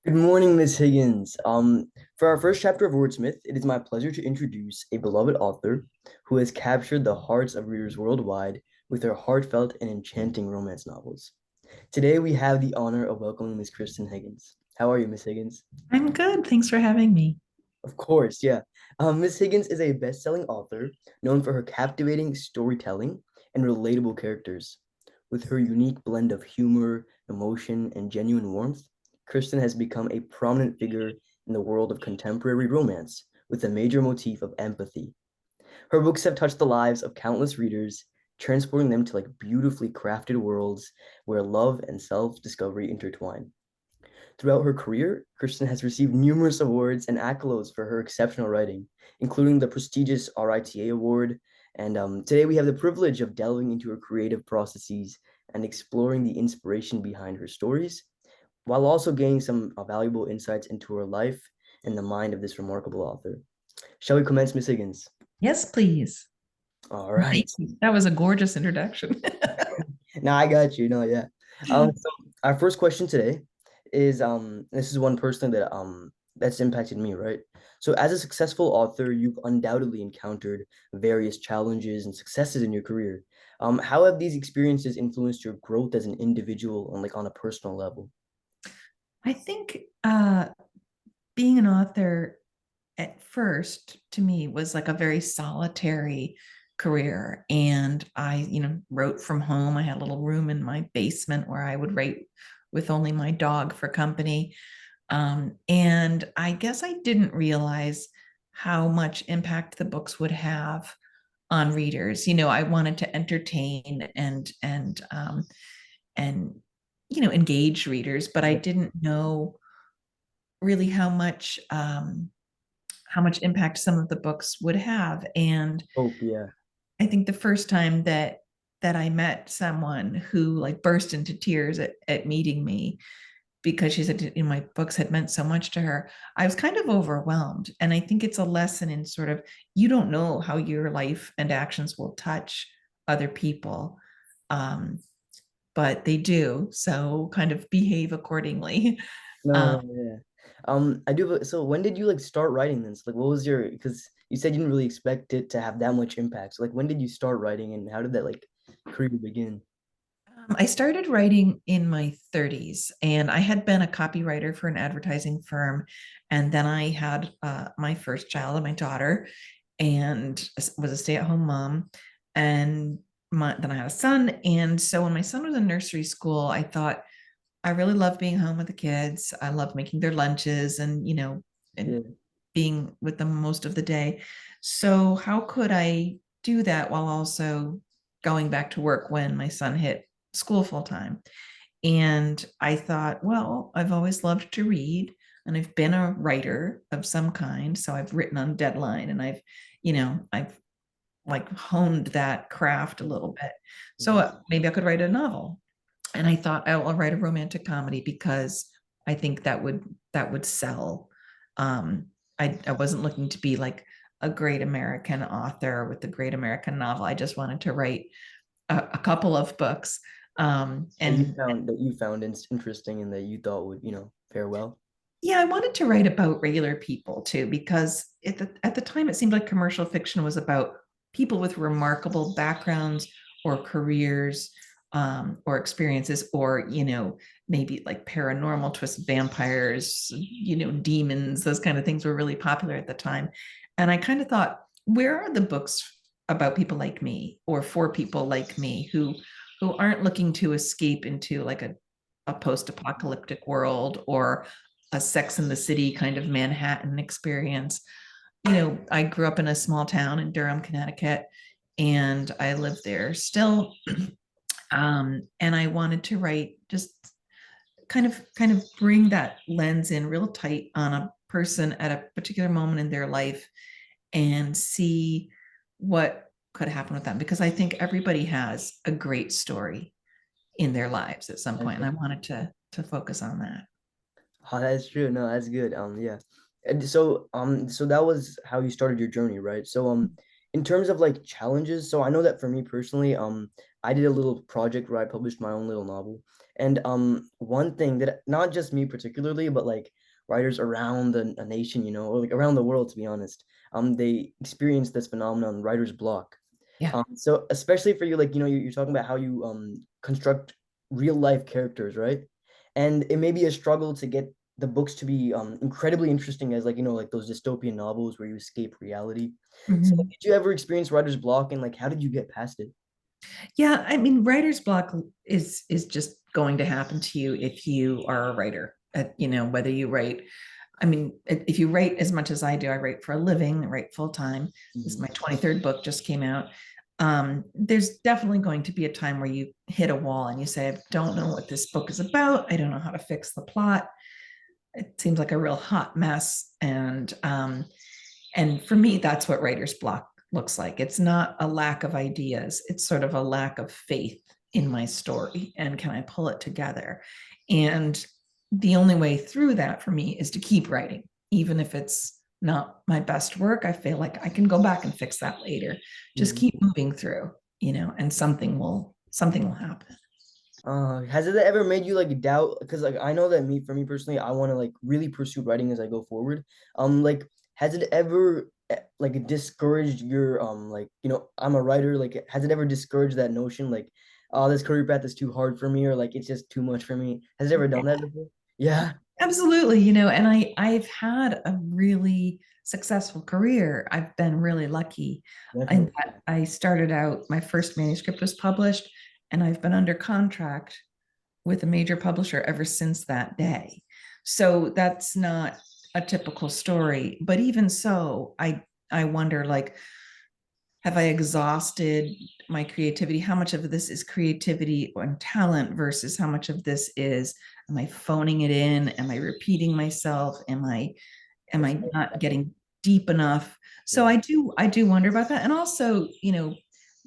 Good morning, Miss Higgins. For our first chapter of Wordsmith, it is my pleasure to introduce a beloved author who has captured the hearts of readers worldwide with her heartfelt and enchanting romance novels. Today, we have the honor of welcoming Miss Kristan Higgins. How are you, Miss Higgins? I'm good. Thanks for having me. Of course, yeah. Miss Higgins is a best-selling author known for her captivating storytelling and relatable characters. With her unique blend of humor, emotion, and genuine warmth, Kristen has become a prominent figure in the world of contemporary romance, with a major motif of empathy. Her books have touched the lives of countless readers, transporting them to beautifully crafted worlds where love and self-discovery intertwine. Throughout her career, Kristen has received numerous awards and accolades for her exceptional writing, including the prestigious RITA Award. And today we have the privilege of delving into her creative processes and exploring the inspiration behind her stories, while also gaining some valuable insights into her life and the mind of this remarkable author. Shall we commence, Miss Higgins? Yes, please. All right. Thank you. That was a gorgeous introduction. No, I got you. No, yeah. So our first question today is this is one person that's impacted me, right? So as a successful author, you've undoubtedly encountered various challenges and successes in your career. How have these experiences influenced your growth as an individual and on a personal level? I think being an author at first to me was like a very solitary career. And I wrote from home. I had a little room in my basement where I would write with only my dog for company. And I guess I didn't realize how much impact the books would have on readers. I wanted to entertain and engage readers, but I Yeah. didn't know really how much impact some of the books would have. And Hope, yeah. I think the first time that I met someone who like burst into tears at meeting me because she said my books had meant so much to her, I was kind of overwhelmed. And I think it's a lesson in sort of you don't know how your life and actions will touch other people. Um, but they do. So kind of behave accordingly. No, Um, no, yeah. I do. So when did you start writing this? What was your, because you said you didn't really expect it to have that much impact. So when did you start writing and how did that career begin? I started writing in my 30s, and I had been a copywriter for an advertising firm. And then I had my first child, my daughter, and was a stay at home mom. And then I had a son. And so when my son was in nursery school, I thought, I really love being home with the kids. I love making their lunches and Yeah. being with them most of the day. So, how could I do that while also going back to work when my son hit school full time? And I thought, well, I've always loved to read and I've been a writer of some kind. So I've written on deadline and I've like honed that craft a little bit. So Mhm. maybe I could write a novel. And I thought I'll write a romantic comedy because I think that would sell. I wasn't looking to be like a great American author with a great American novel. I just wanted to write a couple of books. That you And found interesting and that you thought would, fare well. yeah, I wanted to write about regular people too, because at the time it seemed like commercial fiction was about people with remarkable backgrounds or careers or experiences, or, maybe like paranormal twists, vampires, demons, those kind of things were really popular at the time. And I kind of thought, where are the books about people like me or for people like me who aren't looking to escape into like a post-apocalyptic world or a Sex in the City kind of Manhattan experience. I grew up in a small town in Durham, Connecticut, and I live there still. And I wanted to write just kind of bring that lens in real tight on a person at a particular moment in their life and see what could happen with them, because I think everybody has a great story in their lives at some point, and I wanted to focus on that. Oh, that's true. No, that's good. Yeah. And so that was how you started your journey, right? So in terms of challenges, so I know that for me personally, I did a little project where I published my own little novel. And one thing that not just me particularly, but like writers around a nation, or like around the world, to be honest, they experience this phenomenon, writer's block. Yeah. So especially for you, like, you're talking about how you construct real life characters, right? And it may be a struggle to get the books to be incredibly interesting as like, like those dystopian novels where you escape reality. So like, Mhm. did you ever experience writer's block and like how did you get past it? Yeah, I mean, writer's block is just going to happen to you if you are a writer. Whether you write, I mean, if you write as much as I do, I write for a living, I write full time. This is Mhm. my 23rd book just came out. There's definitely going to be a time where you hit a wall and you say, I don't know what this book is about. I don't know how to fix the plot. It seems like a real hot mess. And for me, that's what writer's block looks like. It's not a lack of ideas, it's sort of a lack of faith in my story. And can I pull it together? And the only way through that for me is to keep writing, even if it's not my best work. I feel like I can go back and fix that later. Just Mhm. keep moving through, and something will happen. Has it ever made you like doubt? Because like I know that for me personally, I want to like really pursue writing as I go forward. Like has it ever like discouraged your like I'm a writer. Like has it ever discouraged that notion like, oh, this career path is too hard for me, or like it's just too much for me? Has it ever done that before? Yeah, Absolutely, and I've had a really successful career. I've been really lucky in definitely. that I started out, my first manuscript was published, and I've been under contract with a major publisher ever since that day. So that's not a typical story, but even so, I wonder, like, have I exhausted my creativity? How much of this is creativity and talent versus how much of this is, am I phoning it in? Am I repeating myself? Am That's I not getting deep enough? So yeah. I do wonder about that. And also,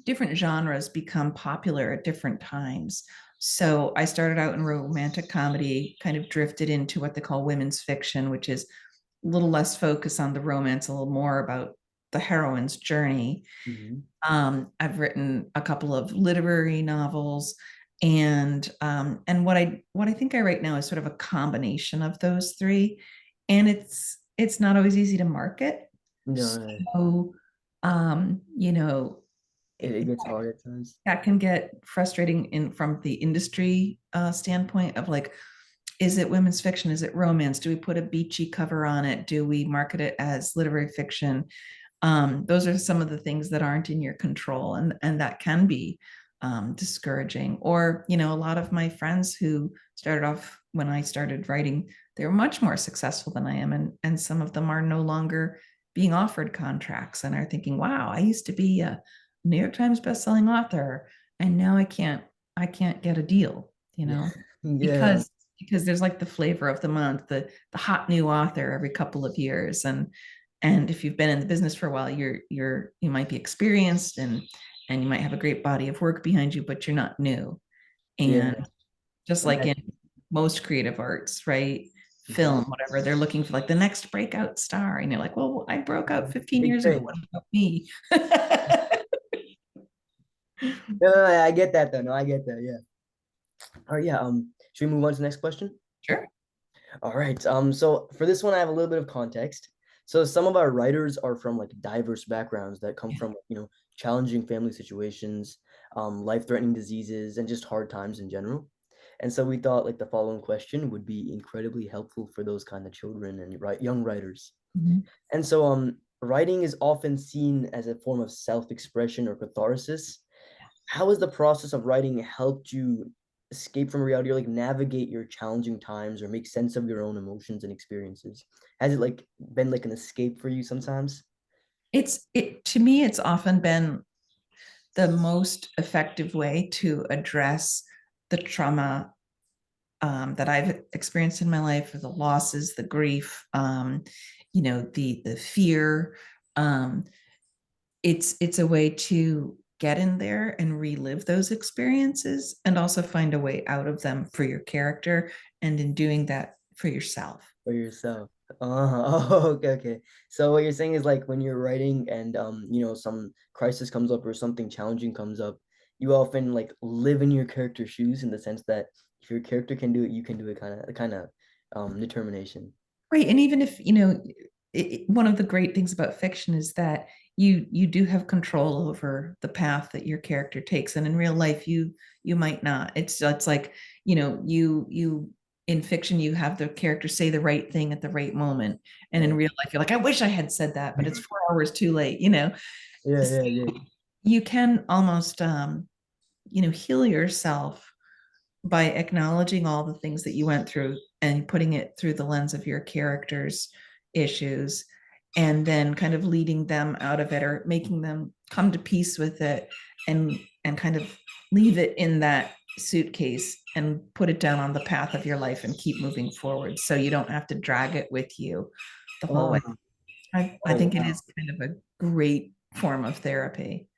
different genres become popular at different times. So I started out in romantic comedy, kind of drifted into what they call women's fiction, which is a little less focus on the romance, a little more about the heroine's journey. Mhm. I've written a couple of literary novels, and what I think I write now is sort of a combination of those three, and it's not always easy to market. No, So, you know, it it, gets hard at times. that can get frustrating from the industry standpoint of like, is it women's fiction? Is it romance? Do we put a beachy cover on it? Do we market it as literary fiction? Those are some of the things that aren't in your control, and that can be discouraging. Or, a lot of my friends who started off when I started writing, they were much more successful than I am, and some of them are no longer being offered contracts and are thinking, wow, I used to be a New York Times bestselling author, and now I can't get a deal, Yeah, yeah, because there's like the flavor of the month, the hot new author every couple of years. And if you've been in the business for a while, you might be experienced, and you might have a great body of work behind you, but you're not new. yeah. And just like in Imagine. most creative arts, right? Mhm. Film, whatever, they're looking for like the next breakout star. And you're like, well, I broke out 15 Big years ago. thing. What about me? No, no, I get that though. No, I get that. Yeah. All right. Yeah. Should we move on to the next question? Sure. All right. So for this one, I have a little bit of context. So some of our writers are from like diverse backgrounds that come Yeah. from, challenging family situations, life-threatening diseases, and just hard times in general. And so we thought like the following question would be incredibly helpful for those kind of children and young writers. Mhm. And so writing is often seen as a form of self-expression or catharsis. How has the process of writing helped you escape from reality or like navigate your challenging times or make sense of your own emotions and experiences? Has it like been like an escape for you sometimes? It to me, it's often been the most effective way to address the trauma that I've experienced in my life, the losses, the grief, the fear. Um, it's a way to get in there and relive those experiences, and also find a way out of them for your character, and in doing that for yourself. For yourself. Oh, okay, okay. So what you're saying is like when you're writing and some crisis comes up or something challenging comes up, you often like live in your character's shoes in the sense that if your character can do it, you can do it kind of determination. Right. And even if, one of the great things about fiction is that you do have control over the path that your character takes. And in real life, you might not. It's like, you in fiction, you have the character say the right thing at the right moment. And in Yeah. real life, you're like, I wish I had said that, but it's 4 hours too late, Yeah, So yeah, yeah. you can almost heal yourself by acknowledging all the things that you went through and putting it through the lens of your character's issues, and then kind of leading them out of it or making them come to peace with it, and kind of leave it in that suitcase and put it down on the path of your life and keep moving forward, so you don't have to drag it with you the whole way. Oh, I oh think it wow. is kind of a great form of therapy.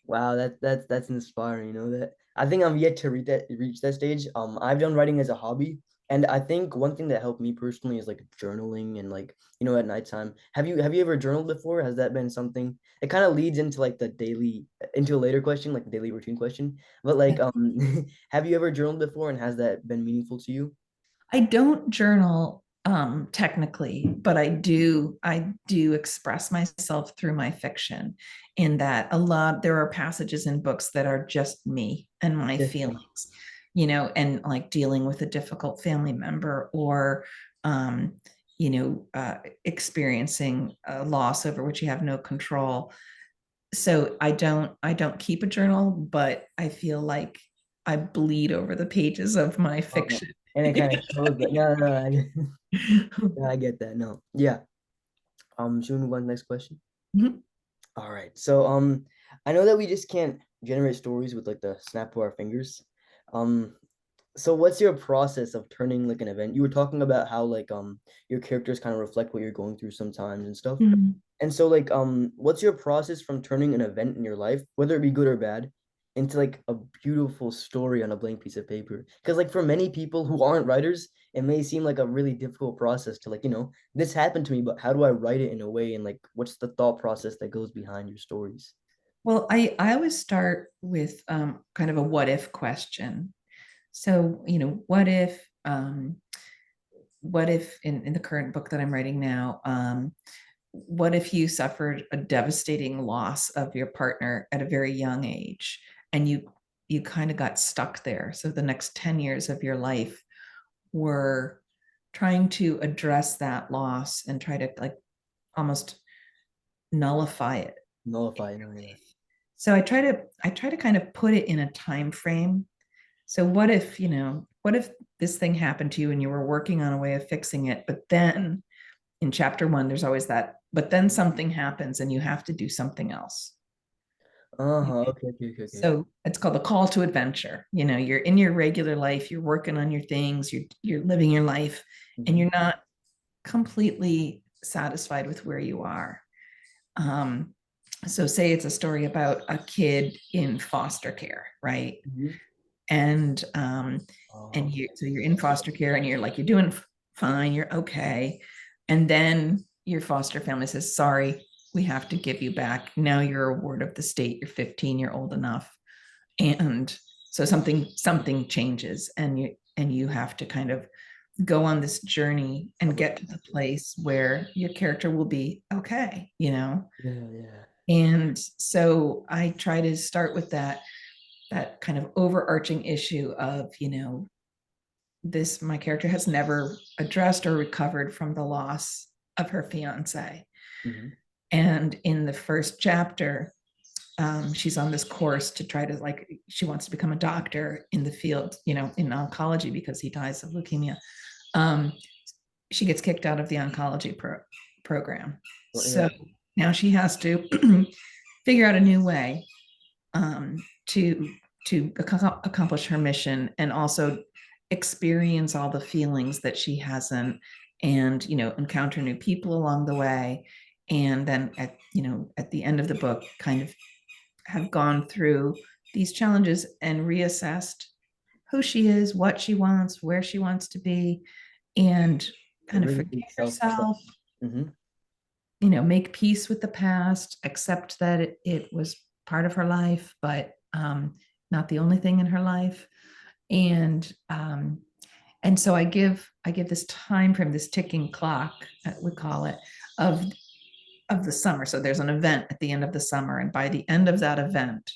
Wow, that's inspiring, that I think I'm yet to reach that stage. I've done writing as a hobby, and I think one thing that helped me personally is like journaling and like, at nighttime. Have you ever journaled before? Has that been something? It kind of leads into like the daily into a later question, like the daily routine question. But like have you ever journaled before and has that been meaningful to you? I don't journal technically, but I do express myself through my fiction, in that there are passages in books that are just me and my Yeah. feelings, and like dealing with a difficult family member, or um, experiencing a loss over which you have no control. So I don't keep a journal, but I feel like I bleed over the pages of my Okay. fiction. And it kind of shows that no, no, no, I get that. No. Yeah. Should we move on to the next question? Mhm. All right. So I know that we just can't generate stories with like the snap of our fingers. Um so what's your process of turning like an event? You were talking about how like your characters kind of reflect what you're going through sometimes and stuff. Mhm. And so like what's your process from turning an event in your life, whether it be good or bad, into like a beautiful story on a blank piece of paper? Because like for many people who aren't writers, it may seem like a really difficult process to like, this happened to me, but how do I write it in a way and like what's the thought process that goes behind your stories? Well, I always start with kind of a what if question. So, what if in the current book that I'm writing now, what if you suffered a devastating loss of your partner at a very young age, and you kind of got stuck there? So the next 10 years of your life were trying to address that loss and try to like almost nullify it. Nullify, yeah. So I try to kind of put it in a time frame. So what if this thing happened to you and you were working on a way of fixing it, but then in chapter 1 there's always that, but then something happens and you have to do something else. Uh-huh. Okay, okay, okay, okay. So it's called the call to adventure. You're in your regular life, you're working on your things, you're living your life, and Hmm. you're not completely satisfied with where you are. Um, so say it's a story about a kid in foster care, right? Hmm. And Oh, you're in foster care and you're doing fine, you're okay. And then your foster family says, sorry, we have to give you back. Now you're a ward of the state, you're 15, you're old enough. And so something changes, and you have to kind of go on this journey and of a get to the place where your character will be okay. yeah, yeah. And so I try to start with that kind of overarching issue of, this my character has never addressed or recovered from the loss of her fiance. Hmm. And in the first chapter, she's on this course to try to, like, she wants to become a doctor in the field, in oncology, because he dies of leukemia. um, she gets kicked out of the oncology program. Well, yeah. So now she has to figure out a new way, to accomplish her mission, and also experience all the feelings that she hasn't, and encounter new people along the way, and then at the end of the book kind of have gone through these challenges and reassessed who she is, what she wants, where she wants to be, and A kind of really forgive big self-reflection. herself, Hmm. make peace with the past, accept that it was part of her life, but not the only thing in her life. And so I give this time frame, this ticking clock, we call it, of the summer. So there's an event at the end of the summer, and by the end of that event,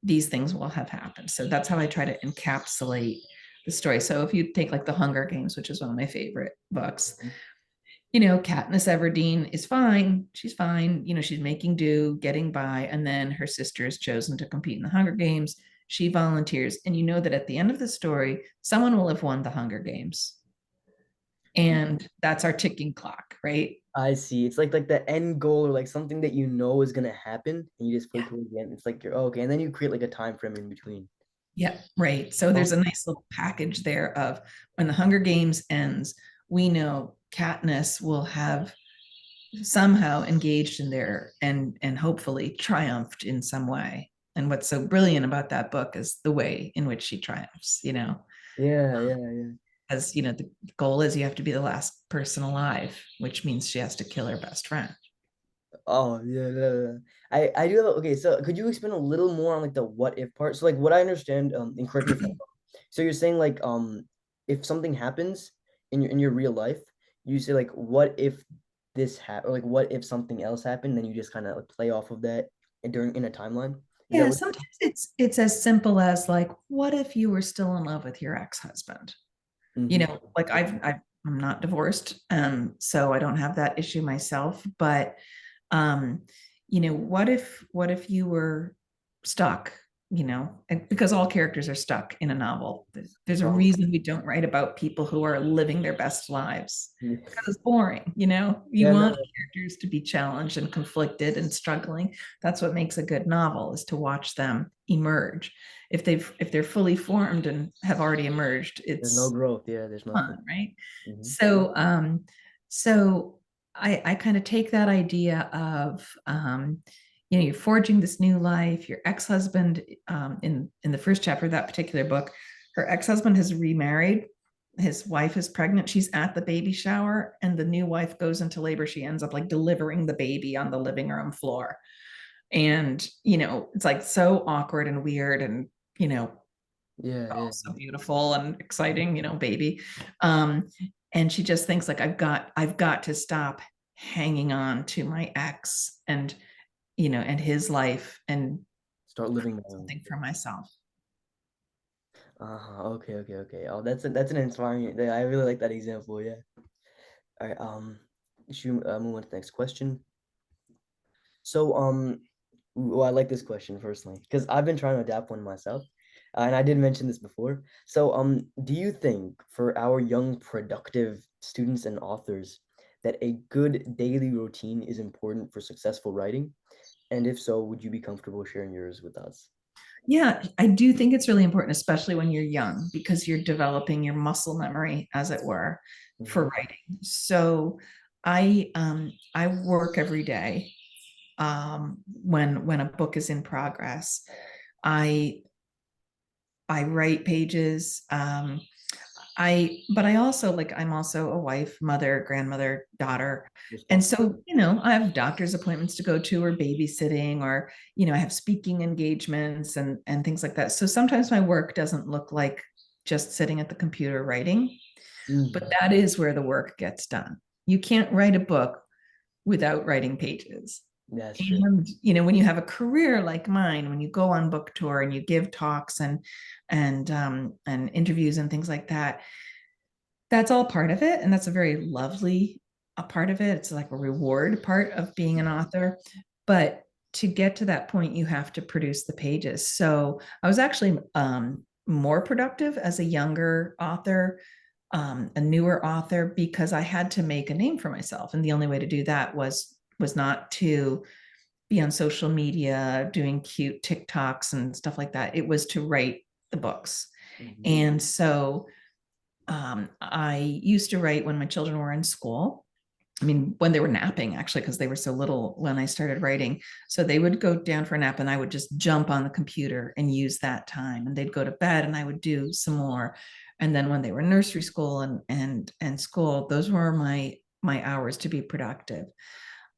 these things will have happened. So that's how I try to encapsulate the story. So if you take like The Hunger Games, which is one of my favorite books, Katniss Everdeen is fine. She's fine. She's making do, getting by. And then her sister is chosen to compete in the Hunger Games. She volunteers. And you know that at the end of the story, someone will have won the Hunger Games. And that's our ticking clock, right? I see. It's like the end goal or like something that you know is gonna happen, and you just play Yeah. towards the end. It's like you're okay, and then you create like a time frame in between. Yeah, right. So Oh, there's a nice little package there of when the Hunger Games ends, we know Katniss will have somehow engaged in there and hopefully triumphed in some way. And what's so brilliant about that book is the way in which she triumphs, yeah, yeah, yeah. as the goal is you have to be the last person alive, which means she has to kill her best friend. Oh, yeah, yeah, yeah. I do have okay, so could you explain a little more on like the what if part? So like what I understand, and correct me if I'm wrong. So you're saying like if something happens in your real life, you say like what if this happened, or like what if something else happened, then you just kind of like play off of that in a timeline. Is that Yeah, what? sometimes it's as simple as like, what if you were still in love with your ex-husband? Like I'm not divorced, so I don't have that issue myself. But um, what if you were stuck? And because all characters are stuck in a novel. There's a Oh, reason we don't write about people who are living their best lives yeah, because it's boring. You yeah, want no, characters to be challenged and conflicted and struggling. That's what makes a good novel, is to watch them emerge. If they're fully formed and have already emerged, there's no it's growth. Yeah, there's nothing. fun, right? Hmm. So I kind of take that idea of you're forging this new life. Your ex-husband, in the first chapter of that particular book, her ex-husband has remarried. His wife is pregnant. She's at the baby shower, and the new wife goes into labor. She ends up like delivering the baby on the living room floor. And it's like so awkward and weird, and you know Yeah, oh, yeah. so beautiful and exciting, baby. Um, and she just thinks like I've got to stop hanging on to my ex and his life and Start living my own. something for myself. Uh-huh. Okay, okay, okay. Oh, that's an inspiring. I really like that example. Yeah. All right. Should we, move on to the next question? So, well, I like this question personally because I've been trying to adapt one myself, and I did mention this before. So, do you think for our young, productive students and authors that a good daily routine is important for successful writing? And if so, would you be comfortable sharing yours with us? Yeah, I do think it's really important, especially when you're young, because you're developing your muscle memory, as it were, Hmm. for writing. So I work every day. When a book is in progress, I I write pages. But I also, like, I'm also a wife, mother, grandmother, daughter. And Responsible. so, I have doctor's appointments to go to, or babysitting, or, I have speaking engagements and things like that. So sometimes my work doesn't look like just sitting at the computer writing, but Mhm. that is where the work gets done. You can't write a book without writing pages. That's true. And when you have a career like mine, when you go on book tour and you give talks and interviews and things like that, that's all part of it, and that's a very lovely a part of it. It's like a reward part of being an author, but to get to that point, you have to produce the pages. So I was actually more productive as a younger author, a newer author, because I had to make a name for myself, and the only way to do that was not to be on social media doing cute TikToks and stuff like that. It was to write the books. Mhm. And so I used to write when my children were in school. I mean, when they were napping, actually, because they were so little when I started writing. So they would go down for a nap, and I would just jump on the computer and use that time. And they'd go to bed, and I would do some more. And then when they were in nursery school and school, those were my hours to be productive.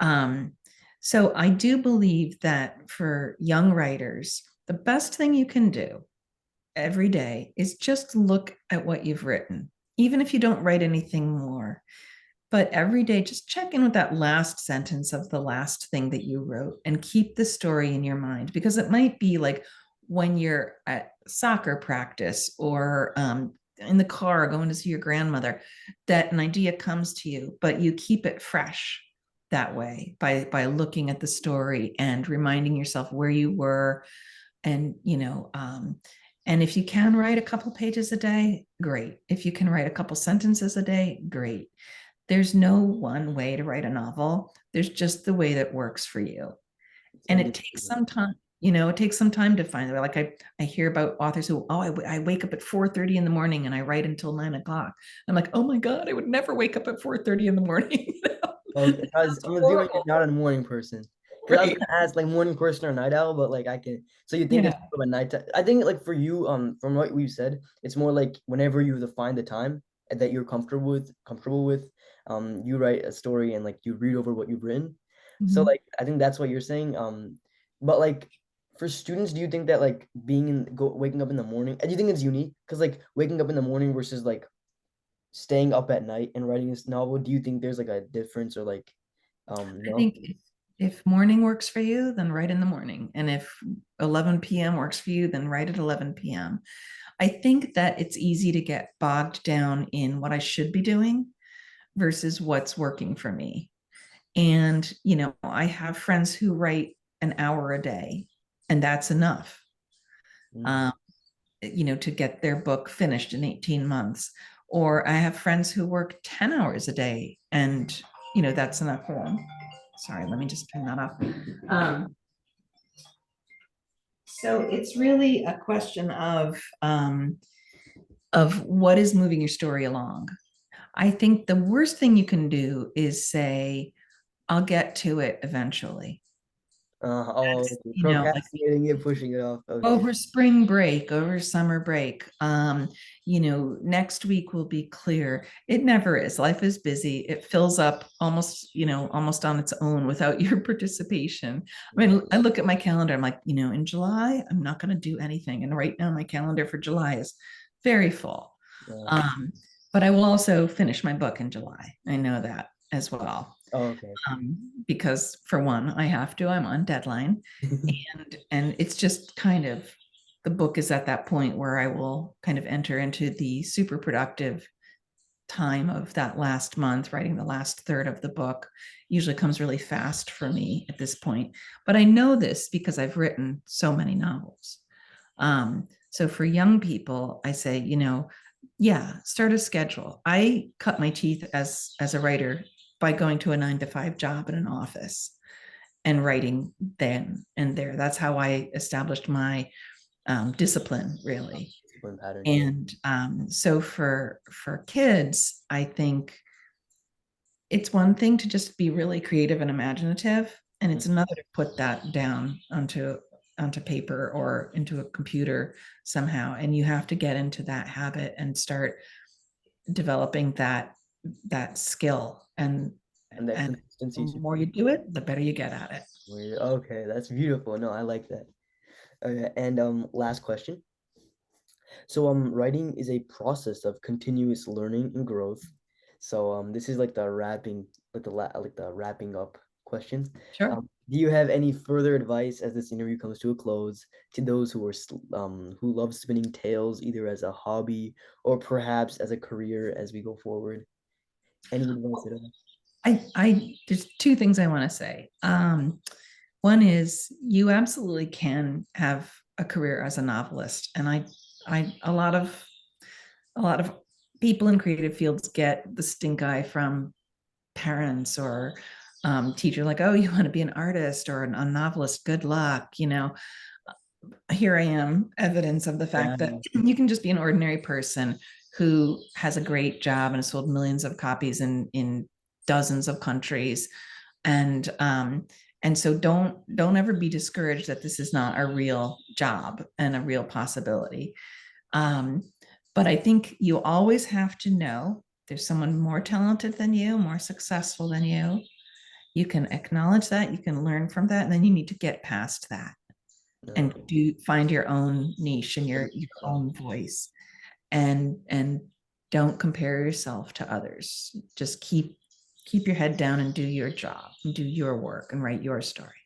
Um, so I do believe that for young writers, the best thing you can do every day is just look at what you've written, even if you don't write anything more. But every day, just check in with that last sentence of the last thing that you wrote and keep the story in your mind, because it might be like when you're at soccer practice or in the car going to see your grandmother, that an idea comes to you, but you keep it fresh that way by looking at the story and reminding yourself where you were. And and if you can write a couple pages a day, great. If you can write a couple sentences a day, great. There's no one way to write a novel. There's just the way that works for you. And it takes some time. It takes some time to find it. Like I hear about authors who, I wake up at 4:30 in the morning and I write until 9 o'clock. I'm like, oh my God, I would never wake up at 4:30 in the morning. Okay, because That's I'm assuming you're horrible. not a morning person. Because I was Right. gonna ask like morning person or night owl, but like I can. So you think it's Yeah. more of a night time? I think like for you, from what we said, it's more like whenever you find the time that you're comfortable with, you write a story and like you read over what you've written. So Mhm. like I think that's what you're saying. But like for students, do you think that like waking up in the morning, do you think it's unique? Because like waking up in the morning versus like staying up at night and writing this novel, do you think there's like a difference or like I no? think if morning works for you, then write in the morning. And if 11 p.m. works for you, then write at 11 p.m. I think that it's easy to get bogged down in what I should be doing versus what's working for me. And, I have friends who write an hour a day, and that's enough, Mm. um, to get their book finished in 18 months. Or I have friends who work 10 hours a day, and, that's enough for them. Sorry, let me just turn that off. Um, so it's really a question of what is moving your story along. I think the worst thing you can do is say, I'll get to it eventually. Oh, That's, okay. Procrastinating it, pushing it off. Okay. over spring break, over summer break, next week will be clear. It never is. Life is busy. It fills up almost on its own without your participation. I Yeah. mean, I look at my calendar, I'm like, in July, I'm not going to do anything. And right now, my calendar for July is very full. Yeah. Um, but I will also finish my book in July. I know that as well. Oh, okay. Because for one, I have to, I'm on deadline. And it's just kind of, the book is at that point where I will kind of enter into the super productive time of that last month. Writing the last third of the book usually comes really fast for me at this point, but I know this because I've written so many novels. So for young people, I say, yeah, start a schedule. I cut my teeth as a writer by going to a 9 to 5 job in an office and writing then and there. That's how I established my discipline, really. Discipline pattern. Yeah. And so for kids, I think it's one thing to just be really creative and imaginative, and it's another to put that down onto paper or into a computer somehow. And you have to get into that habit and start developing that skill. And that And the consistency too. more you do it, the better you get at it. Okay, that's beautiful. No, I like that. Okay, and last question. So writing is a process of continuous learning and growth. So this is like the wrapping up question. Sure. Do you have any further advice as this interview comes to a close to those who love spinning tales either as a hobby or perhaps as a career as we go forward? Any advice at all? I there's two things I want to say. One is you absolutely can have a career as a novelist, and a lot of people in creative fields get the stink eye from parents or teacher, like, oh, you want to be an artist or a novelist, good luck. Here I am, evidence of the fact that Yeah. you can just be an ordinary person who has a great job and has sold millions of copies in dozens of countries. And so don't ever be discouraged that this is not a real job and a real possibility. um, but I think you always have to know there's someone more talented than you, more successful than you. You can acknowledge that, you can learn from that, and then you need to get past that. and No. do find your own niche and your Uh, own voice, and don't compare yourself to others. Just keep your head down and do your job and do your work and write your story.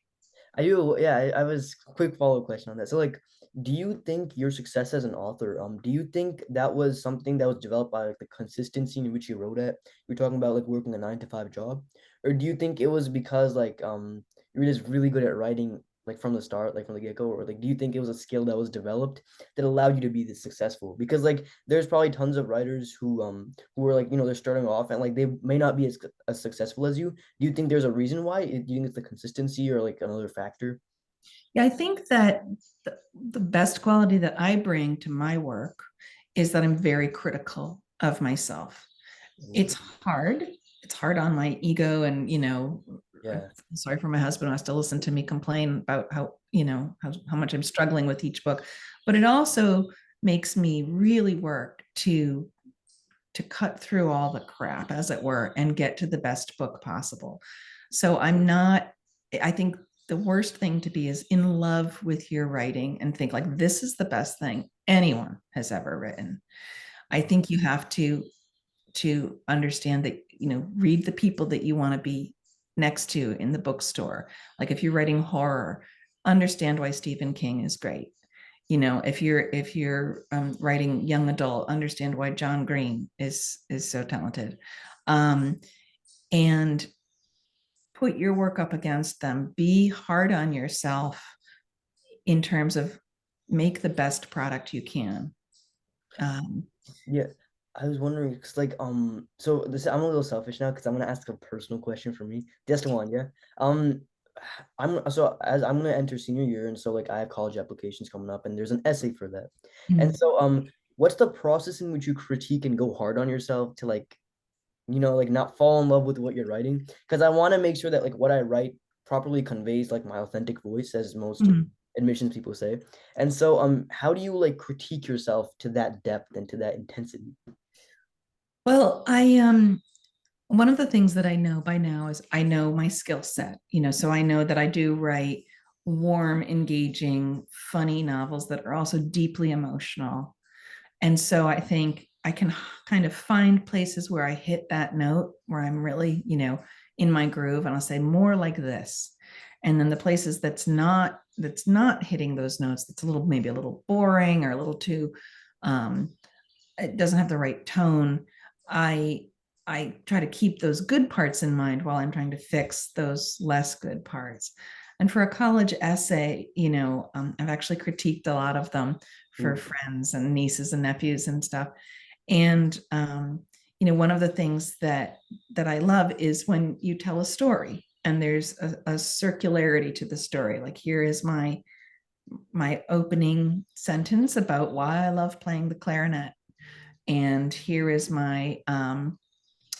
yeah, I was quick follow-up question on that. So like, do you think your success as an author, do you think that was something that was developed by like the consistency in which you wrote at? You're talking about like working a 9 to 5 job, or do you think it was because like you were just really good at writing like from the start, like from the get-go, or like do you think it was a skill that was developed that allowed you to be this successful? Because like there's probably tons of writers who are like, they're starting off and like they may not be as successful as you. Do you think there's a reason why? Do you think it's the consistency or like another factor? Yeah, I think that the best quality that I bring to my work is that I'm very critical of myself. Ooh, It's hard. It's hard on my ego, and I'm yeah. sorry for my husband who has to listen to me complain about how much I'm struggling with each book. But it also makes me really work to cut through all the crap, as it were, and get to the best book possible. So I'm not, I think the worst thing to be is in love with your writing and think like this is the best thing anyone has ever written. I Oh, think you have to understand that, read the people that you want to be next to in the bookstore. Like if you're writing horror, understand why Stephen King is great. If you're writing young adult, understand why John Green is so talented, um, and put your work up against them. Be hard on yourself in terms of make the best product you can. um, yeah. I was wondering, cause like, so this I'm a little selfish now because I'm gonna ask a personal question for me. Just one, yeah. Um, as I'm gonna enter senior year, and so like I have college applications coming up, and there's an essay for that. And mm, so, what's the process in which you critique and go hard on yourself to like, like not fall in love with what you're writing? Because I want to make sure that like what I write properly conveys like my authentic voice, as most mm. admissions people say. And so, how do you like critique yourself to that depth and to that intensity? Well, I one of the things that I know by now is I know my skill set, so I know that I do write warm, engaging, funny novels that are also deeply emotional. And so I think I can kind of find places where I hit that note where I'm really, in my groove, and I'll say more like this. And then the places that's not hitting those notes, that's a little, maybe a little boring or a little too um it doesn't have the right tone. I i try to keep those good parts in mind while I'm trying to fix those less good parts. And for a college essay, I've actually critiqued a lot of them for Ooh, friends and nieces and nephews and stuff. And one of the things that I love is when you tell a story and there's a circularity to the story. Like, here is my opening sentence about why I love playing the clarinet, and here is my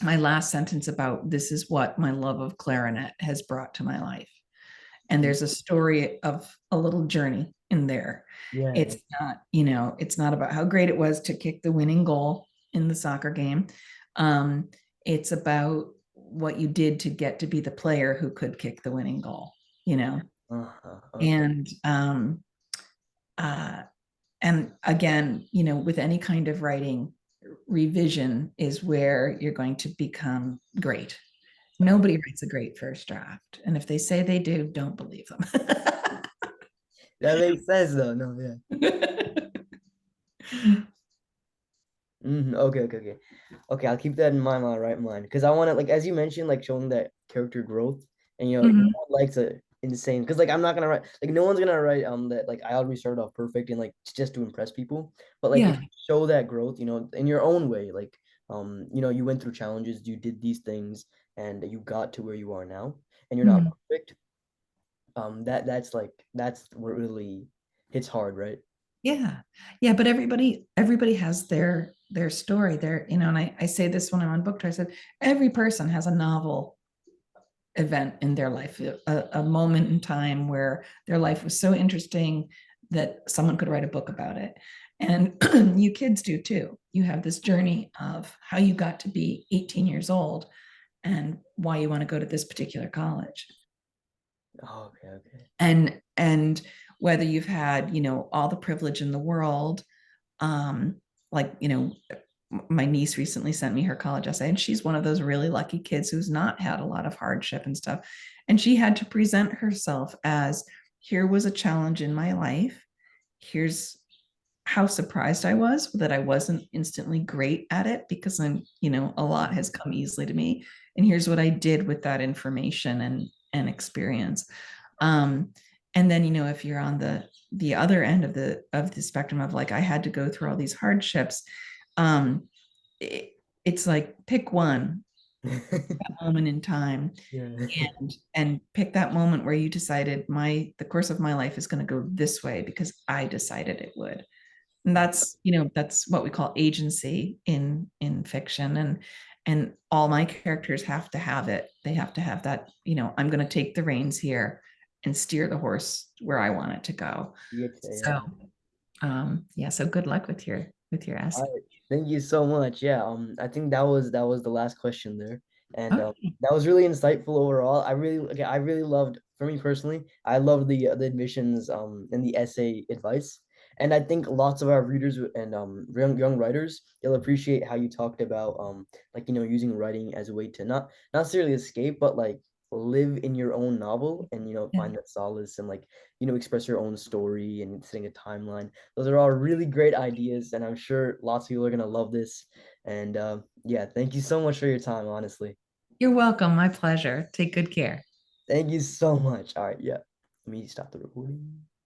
last sentence about this is what my love of clarinet has brought to my life. And mm, there's a story of a little journey in there. yeah. It's not about how great it was to kick the winning goal in the soccer game. um, it's about what you did to get to be the player who could kick the winning goal, you know Okay. and uh, and again, with any kind of writing, revision is where you're going to become great. Oh, Nobody writes a great first draft, and if they say they do, don't believe them. that makes sense though. No, yeah. Okay, okay, okay. Okay, I'll keep that in my right mind because I want to like as you mentioned, like showing that character growth, and no Mhm. one likes a insane because like I'm not gonna write like no one's gonna write that like I already started off perfect and like just to impress people. But like if Yeah. you show that growth, in your own way, like you went through challenges, you did these things, and you got to where you are now, and you're not Mhm. perfect. That's what really hits hard, right? Yeah. Yeah. But everybody has their story there, and I say this when I'm on book tour. I said, every person has a novel event in their life, a moment in time where their life was so interesting that someone could write a book about it. And you kids do too. You have this journey of how you got to be 18 years old and why you want to go to this particular college. Oh, okay, okay. And whether you've had, all the privilege in the world, um, like, my niece recently sent me her college essay, and she's one of those really lucky kids who's not had a lot of hardship and stuff. And she had to present herself as, here was a challenge in my life. Here's how surprised I was that I wasn't instantly great at it, because a lot has come easily to me. And here's what I did with that information and experience. Um, and then, if you're on the other end of the spectrum of, like, I had to go through all these hardships, um, it, it's like, pick one moment in time, Yeah. and pick that moment where you decided, the course of my life is going to go this way because I decided it would. And that's what we call agency in fiction. And all my characters have to have it. They have to have that, I'm going to take the reins here and steer the horse where I want it to go. Yeah. So yeah, so good luck with your All essay. right. Thank you so much. Yeah, I think that was the last question there. And Okay. that was really insightful overall. I really loved, for me personally, I loved the admissions and the essay advice. And I think lots of our readers and young writers, they'll appreciate how you talked about like using writing as a way to not necessarily escape, but like live in your own novel and Yeah. find that solace and like express your own story and setting a timeline. Those are all really great ideas, and I'm sure lots of people are gonna love this. And yeah, thank you so much for your time, honestly. You're welcome. My pleasure. Take good care. Thank you so much. All right, yeah. Let me stop the recording.